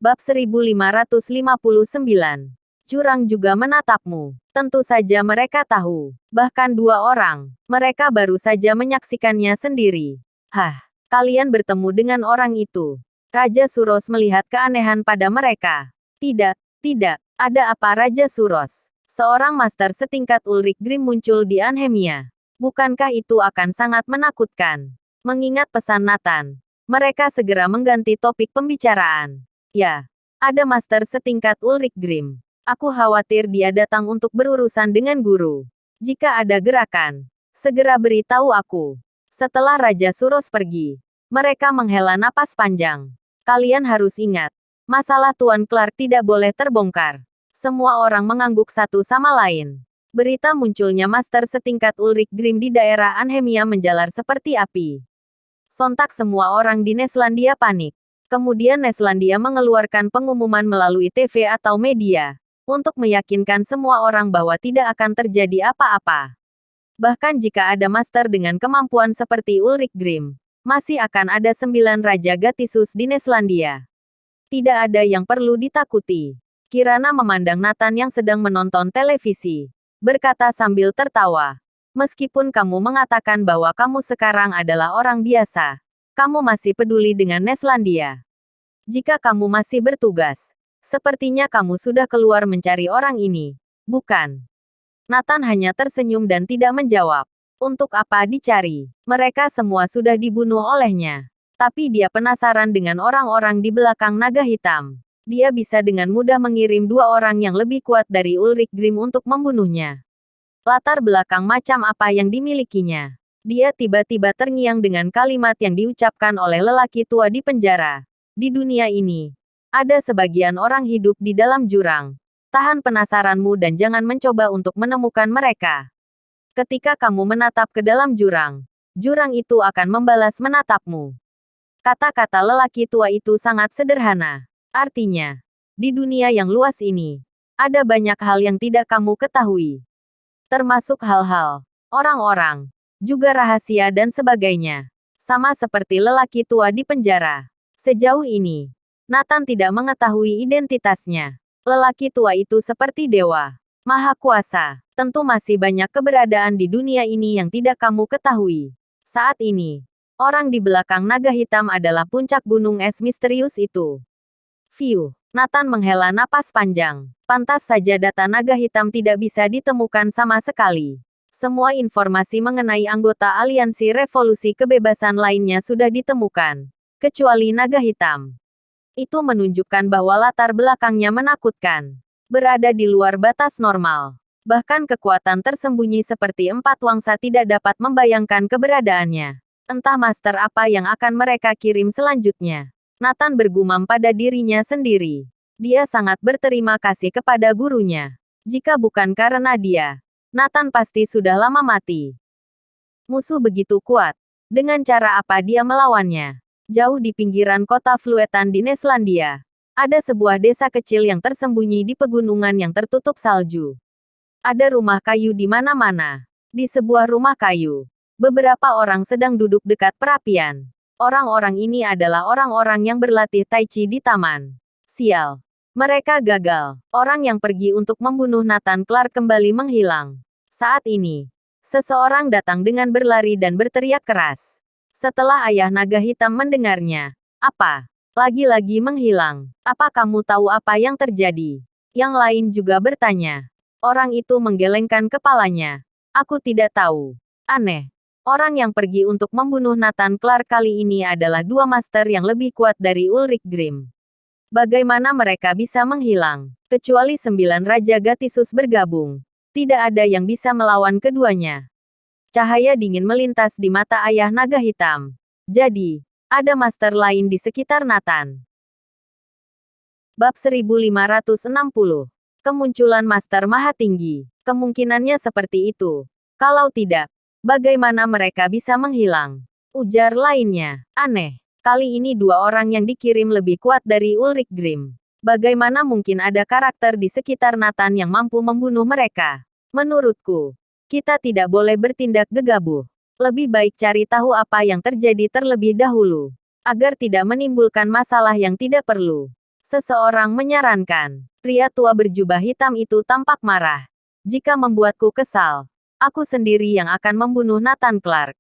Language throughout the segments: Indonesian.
Bab 1559. Jurang juga menatapmu. Tentu saja mereka tahu. Bahkan dua orang. Mereka baru saja menyaksikannya sendiri. Hah, kalian bertemu dengan orang itu. Raja Suros melihat keanehan pada mereka. Tidak, tidak. Ada apa Raja Suros? Seorang master setingkat Ulrich Grimm muncul di Anhemia. Bukankah itu akan sangat menakutkan? Mengingat pesan Nathan, mereka segera mengganti topik pembicaraan. Ya, ada master setingkat Ulrich Grimm. Aku khawatir dia datang untuk berurusan dengan guru. Jika ada gerakan, segera beritahu aku. Setelah Raja Suros pergi, mereka menghela napas panjang. Kalian harus ingat, masalah Tuan Clark tidak boleh terbongkar. Semua orang mengangguk satu sama lain. Berita munculnya master setingkat Ulrich Grimm di daerah Anhemia menjalar seperti api. Sontak semua orang di Neslandia panik. Kemudian Neslandia mengeluarkan pengumuman melalui TV atau media, untuk meyakinkan semua orang bahwa tidak akan terjadi apa-apa. Bahkan jika ada master dengan kemampuan seperti Ulrich Grimm, masih akan ada 9 Raja Gatisus di Neslandia. Tidak ada yang perlu ditakuti. Kirana memandang Nathan yang sedang menonton televisi, berkata sambil tertawa. Meskipun kamu mengatakan bahwa kamu sekarang adalah orang biasa, kamu masih peduli dengan Neslandia. Jika kamu masih bertugas, sepertinya kamu sudah keluar mencari orang ini, bukan? Nathan hanya tersenyum dan tidak menjawab. Untuk apa dicari? Mereka semua sudah dibunuh olehnya. Tapi dia penasaran dengan orang-orang di belakang naga hitam. Dia bisa dengan mudah mengirim 2 orang yang lebih kuat dari Ulrich Grimm untuk membunuhnya. Latar belakang macam apa yang dimilikinya? Dia tiba-tiba terngiang dengan kalimat yang diucapkan oleh lelaki tua di penjara. Di dunia ini, ada sebagian orang hidup di dalam jurang. Tahan penasaranmu dan jangan mencoba untuk menemukan mereka. Ketika kamu menatap ke dalam jurang, jurang itu akan membalas menatapmu. Kata-kata lelaki tua itu sangat sederhana. Artinya, di dunia yang luas ini, ada banyak hal yang tidak kamu ketahui. Termasuk hal-hal, orang-orang, juga rahasia dan sebagainya. Sama seperti lelaki tua di penjara. Sejauh ini, Nathan tidak mengetahui identitasnya. Lelaki tua itu seperti dewa, maha kuasa. Tentu masih banyak keberadaan di dunia ini yang tidak kamu ketahui. Saat ini, orang di belakang naga hitam adalah puncak gunung es misterius itu. Fiuh, Nathan menghela napas panjang. Pantas saja data naga hitam tidak bisa ditemukan sama sekali. Semua informasi mengenai anggota aliansi revolusi kebebasan lainnya sudah ditemukan, kecuali naga hitam. Itu menunjukkan bahwa latar belakangnya menakutkan. Berada di luar batas normal. Bahkan kekuatan tersembunyi seperti 4 wangsa tidak dapat membayangkan keberadaannya. Entah master apa yang akan mereka kirim selanjutnya. Nathan bergumam pada dirinya sendiri. Dia sangat berterima kasih kepada gurunya. Jika bukan karena dia, Nathan pasti sudah lama mati. Musuh begitu kuat. Dengan cara apa dia melawannya? Jauh di pinggiran kota Fluetan di Neslandia, ada sebuah desa kecil yang tersembunyi di pegunungan yang tertutup salju. Ada rumah kayu di mana-mana. Di sebuah rumah kayu, beberapa orang sedang duduk dekat perapian. Orang-orang ini adalah orang-orang yang berlatih Tai Chi di taman. Sial. Mereka gagal. Orang yang pergi untuk membunuh Nathan Clark kembali menghilang. Saat ini, seseorang datang dengan berlari dan berteriak keras. Setelah ayah naga hitam mendengarnya. Apa? Lagi-lagi menghilang. Apa kamu tahu apa yang terjadi? Yang lain juga bertanya. Orang itu menggelengkan kepalanya. Aku tidak tahu. Aneh. Orang yang pergi untuk membunuh Nathan Clark kali ini adalah 2 master yang lebih kuat dari Ulrich Grimm. Bagaimana mereka bisa menghilang? Kecuali 9 Raja Gatisus bergabung. Tidak ada yang bisa melawan keduanya. Cahaya dingin melintas di mata ayah naga hitam. Jadi, ada master lain di sekitar Nathan. Bab 1560. Kemunculan master maha tinggi. Kemungkinannya seperti itu. Kalau tidak, bagaimana mereka bisa menghilang? Ujar lainnya. Aneh. Kali ini 2 orang yang dikirim lebih kuat dari Ulrich Grimm. Bagaimana mungkin ada karakter di sekitar Nathan yang mampu membunuh mereka? Menurutku, kita tidak boleh bertindak gegabah. Lebih baik cari tahu apa yang terjadi terlebih dahulu, agar tidak menimbulkan masalah yang tidak perlu. Seseorang menyarankan. Pria tua berjubah hitam itu tampak marah. Jika membuatku kesal, aku sendiri yang akan membunuh Nathan Clark.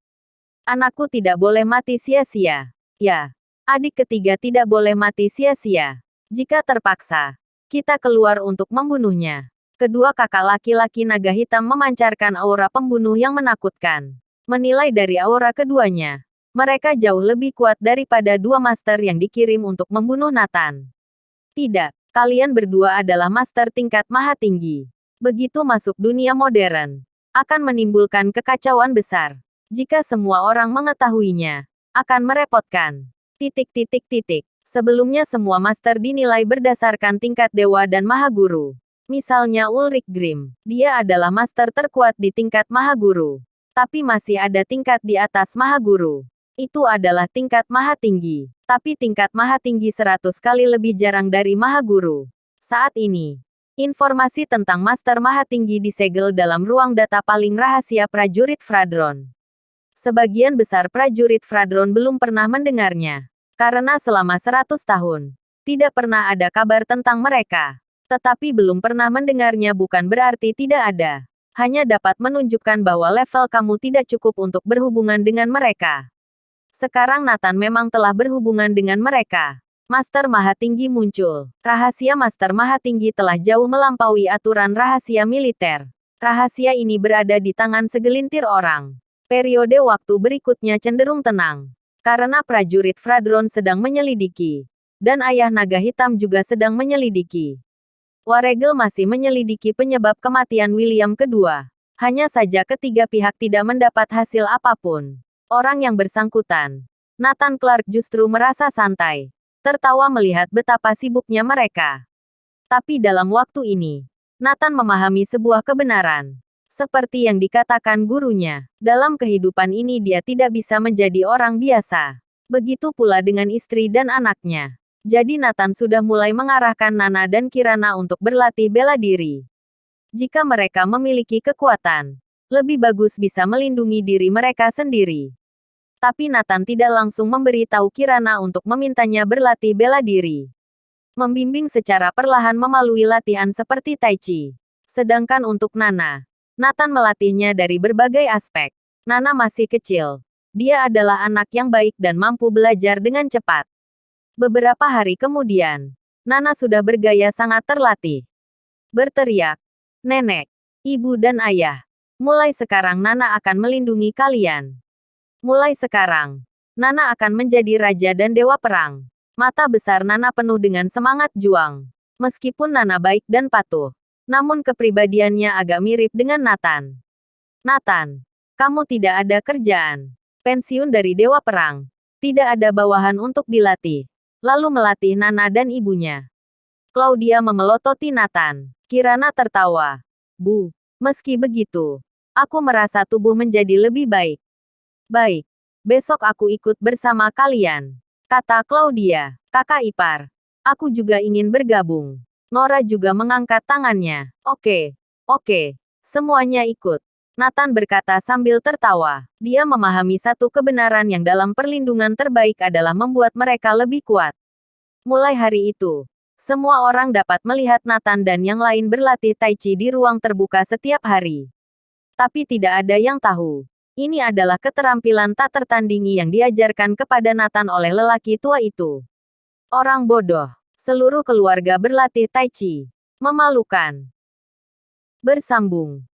Anakku tidak boleh mati sia-sia. Ya, adik ketiga tidak boleh mati sia-sia. Jika terpaksa, kita keluar untuk membunuhnya. Kedua kakak laki-laki naga hitam memancarkan aura pembunuh yang menakutkan. Menilai dari aura keduanya, mereka jauh lebih kuat daripada dua master yang dikirim untuk membunuh Nathan. Tidak, kalian berdua adalah master tingkat maha tinggi. Begitu masuk dunia modern, akan menimbulkan kekacauan besar. Jika semua orang mengetahuinya, akan merepotkan. Sebelumnya semua master dinilai berdasarkan tingkat dewa dan maha guru. Misalnya Ulrich Grimm, dia adalah master terkuat di tingkat maha guru. Tapi masih ada tingkat di atas maha guru. Itu adalah tingkat maha tinggi. Tapi tingkat maha tinggi 100 kali lebih jarang dari maha guru. Saat ini, informasi tentang master maha tinggi disegel dalam ruang data paling rahasia prajurit Fradron. Sebagian besar prajurit Fradron belum pernah mendengarnya. Karena selama 100 tahun, tidak pernah ada kabar tentang mereka. Tetapi belum pernah mendengarnya bukan berarti tidak ada. Hanya dapat menunjukkan bahwa level kamu tidak cukup untuk berhubungan dengan mereka. Sekarang Nathan memang telah berhubungan dengan mereka. Master Maha Tinggi muncul. Rahasia Master Maha Tinggi telah jauh melampaui aturan rahasia militer. Rahasia ini berada di tangan segelintir orang. Periode waktu berikutnya cenderung tenang. Karena prajurit Fradron sedang menyelidiki. Dan ayah naga hitam juga sedang menyelidiki. Waregel masih menyelidiki penyebab kematian William kedua. Hanya saja ketiga pihak tidak mendapat hasil apapun. Orang yang bersangkutan, Nathan Clark, justru merasa santai. Tertawa melihat betapa sibuknya mereka. Tapi dalam waktu ini, Nathan memahami sebuah kebenaran. Seperti yang dikatakan gurunya, dalam kehidupan ini dia tidak bisa menjadi orang biasa. Begitu pula dengan istri dan anaknya. Jadi Nathan sudah mulai mengarahkan Nana dan Kirana untuk berlatih bela diri. Jika mereka memiliki kekuatan, lebih bagus bisa melindungi diri mereka sendiri. Tapi Nathan tidak langsung memberitahu Kirana untuk memintanya berlatih bela diri. Membimbing secara perlahan melalui latihan seperti Tai Chi. Sedangkan untuk Nana, Nathan melatihnya dari berbagai aspek. Nana masih kecil. Dia adalah anak yang baik dan mampu belajar dengan cepat. Beberapa hari kemudian, Nana sudah bergaya sangat terlatih. Berteriak, "Nenek, ibu dan ayah, mulai sekarang Nana akan melindungi kalian. Mulai sekarang, Nana akan menjadi raja dan dewa perang." Mata besar Nana penuh dengan semangat juang. Meskipun Nana baik dan patuh, namun kepribadiannya agak mirip dengan Nathan. "Nathan, kamu tidak ada kerjaan. Pensiun dari dewa perang. Tidak ada bawahan untuk dilatih." Lalu melatih Nana dan ibunya. Claudia memelototi Nathan. Kirana tertawa. "Bu, meski begitu, aku merasa tubuh menjadi lebih baik." "Baik, besok aku ikut bersama kalian," kata Claudia. "Kakak ipar, aku juga ingin bergabung." Nora juga mengangkat tangannya. Oke, semuanya ikut," Nathan berkata sambil tertawa. Dia memahami satu kebenaran yang dalam perlindungan terbaik adalah membuat mereka lebih kuat. Mulai hari itu, semua orang dapat melihat Nathan dan yang lain berlatih Tai Chi di ruang terbuka setiap hari. Tapi tidak ada yang tahu. Ini adalah keterampilan tak tertandingi yang diajarkan kepada Nathan oleh lelaki tua itu. Orang bodoh. Seluruh keluarga berlatih Tai Chi. Memalukan. Bersambung.